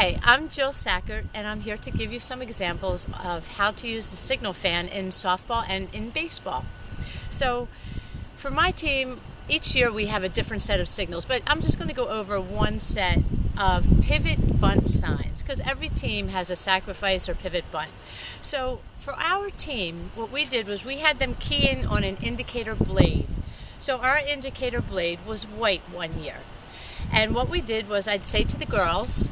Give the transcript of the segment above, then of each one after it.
Hi, I'm Jill Sackert, and I'm here to give you some examples of how to use the signal fan in softball and in baseball. So, for my team, each year we have a different set of signals, but I'm just going to go over one set of pivot bunt signs because every team has a sacrifice or pivot bunt. So, for our team, what we did was we had them key in on an indicator blade. So, our indicator blade was white one year. And what we did was I'd say to the girls,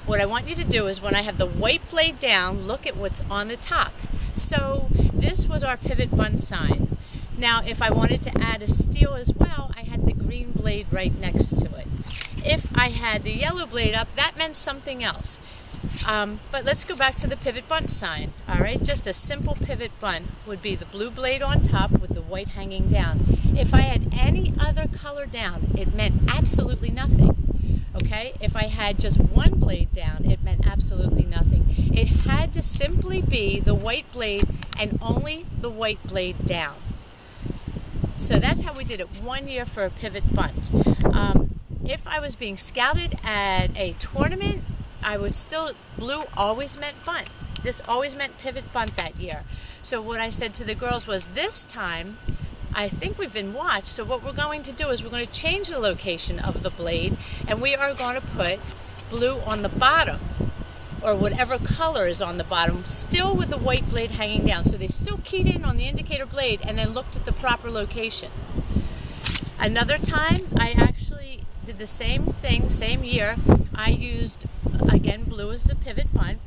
what I want you to do is when I have the white blade down, look at what's on the top. So this was our pivot bunt sign. Now if I wanted to add a steal as well, I had the green blade right next to it. If I had the yellow blade up, that meant something else. But let's go back to the pivot bunt sign. All right, just a simple pivot bunt would be the blue blade on top with the white hanging down. If I had any other color down, it meant absolutely nothing. Okay, if I had just one blade down, it meant absolutely nothing. It had to simply be the white blade and only the white blade down. So that's how we did it one year for a pivot bunt. If I was being scouted at a tournament, I would still, blue always meant bunt. This always meant pivot bunt that year. So what I said to the girls was, this time, I think we've been watched, so what we're going to do is we're going to change the location of the blade, and we are going to put blue on the bottom, or whatever color is on the bottom, still with the white blade hanging down. So they still keyed in on the indicator blade and then looked at the proper location. Another time, I actually did the same thing, same year. I used, again, blue as the pivot bunt,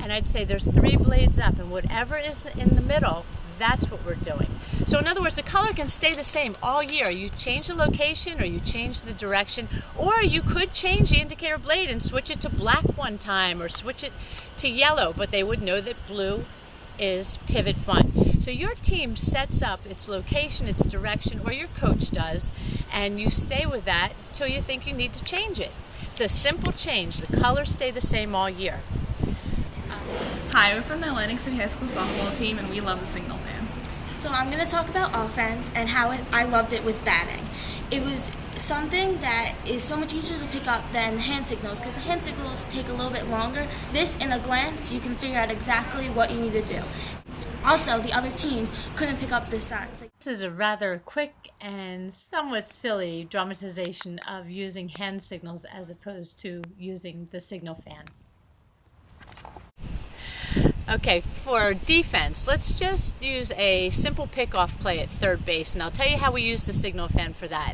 and I'd say there's 3 blades up, and whatever is in the middle, that's what we're doing. So in other words, the color can stay the same all year. You change the location or you change the direction, or you could change the indicator blade and switch it to black one time or switch it to yellow, but they would know that blue is pivot bunt. So your team sets up its location, its direction, or your coach does, and you stay with that till you think you need to change it. It's a simple change. The colors stay the same all year. Hi, we're from the Atlantic City High School softball team, and we love the signal fan. So I'm going to talk about offense and how I loved it with batting. It was something that is so much easier to pick up than hand signals, because the hand signals take a little bit longer. This, in a glance, you can figure out exactly what you need to do. Also, the other teams couldn't pick up the signs. This is a rather quick and somewhat silly dramatization of using hand signals as opposed to using the signal fan. Okay, for defense, let's just use a simple pickoff play at third base, and I'll tell you how we use the signal fan for that.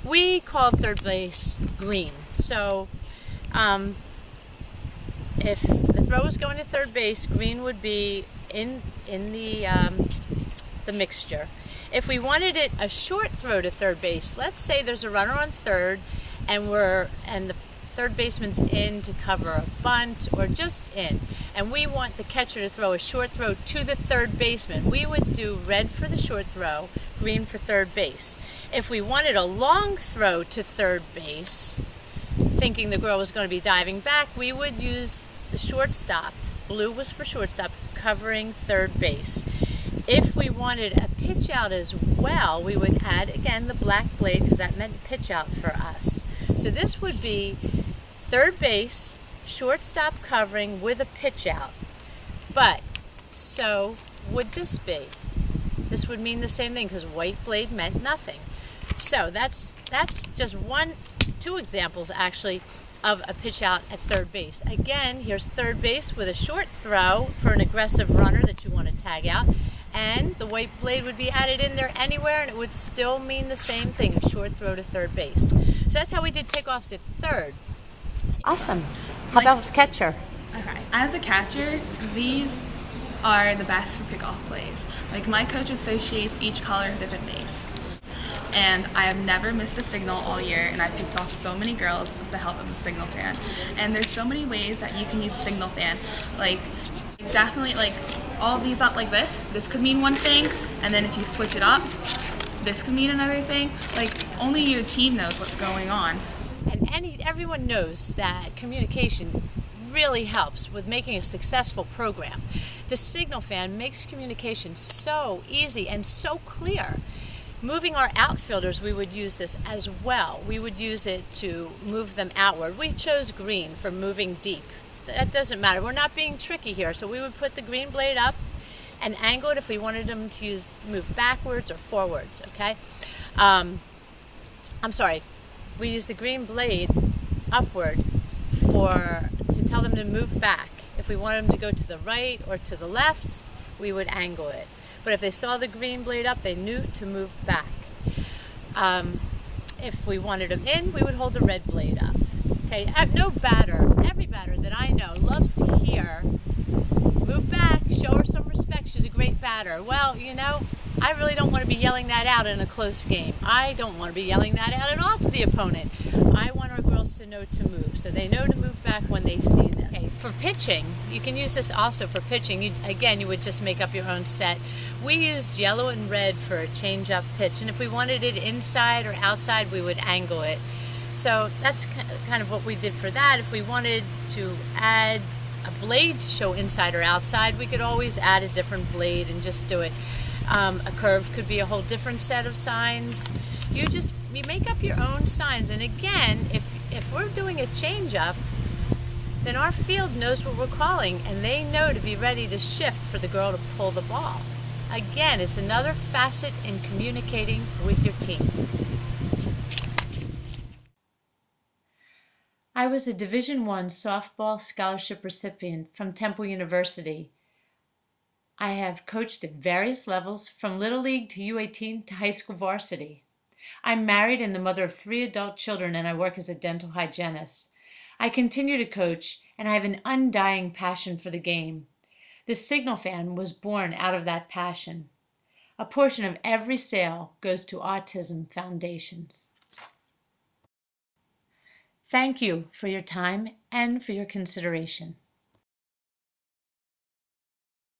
We called third base green, so if the throw was going to third base, green would be in the mixture. If we wanted it a short throw to third base, let's say there's a runner on third, and the third baseman's in to cover a bunt or just in, and we want the catcher to throw a short throw to the third baseman, we would do red for the short throw, green for third base. If we wanted a long throw to third base, thinking the girl was going to be diving back, we would use the shortstop. Blue was for shortstop, covering third base. If we wanted a pitch out as well, we would add, again, the black blade, because that meant pitch out for us. So this would be third base, shortstop covering with a pitch out. But, so would this be? This would mean the same thing, because white blade meant nothing. So that's just two examples actually of a pitch out at third base. Again, here's third base with a short throw for an aggressive runner that you want to tag out, and the white blade would be added in there anywhere, and it would still mean the same thing, a short throw to third base. So that's how we did pickoffs at third. Awesome. How about with catcher? Okay. As a catcher, these are the best for pickoff plays. Like, my coach associates each color with a different base. And I have never missed a signal all year, and I picked off so many girls with the help of the signal fan. And there's so many ways that you can use the signal fan. Like, definitely, like, all these up like this could mean one thing, and then if you switch it up, this could mean another thing. Like, only your team knows what's going on. And everyone knows that communication really helps with making a successful program. The signal fan makes communication so easy and so clear. Moving our outfielders, we would use this as well. We would use it to move them outward. We chose green for moving deep. that doesn't matter. We're not being tricky here. So we would put the green blade up and angle it if we wanted them to move backwards or forwards, okay? I'm sorry. We use the green blade upward to tell them to move back. If we wanted them to go to the right or to the left, we would angle it. But if they saw the green blade up, they knew to move back. If we wanted them in, we would hold the red blade up. Okay, every batter that I know loves to hear, move back, show her some respect, she's a great batter. Well, you know, I really don't want to be yelling that out in a close game. I don't want to be yelling that out at all to the opponent. I want our girls to know to move, so they know to move back when they see this. Okay, for pitching, you can use this also for pitching. You would just make up your own set. We used yellow and red for a change-up pitch, and if we wanted it inside or outside, we would angle it. So that's kind of what we did for that. If we wanted to add a blade to show inside or outside, we could always add a different blade and just do it. A curve could be a whole different set of signs. You make up your own signs. And again, if we're doing a change-up, then our field knows what we're calling, and they know to be ready to shift for the girl to pull the ball. Again, it's another facet in communicating with your team. I was a Division I softball scholarship recipient from Temple University. I have coached at various levels, from Little League to U18 to high school varsity. I'm married and the mother of 3 adult children, and I work as a dental hygienist. I continue to coach, and I have an undying passion for the game. The Signal Fan was born out of that passion. A portion of every sale goes to Autism Foundations. Thank you for your time and for your consideration.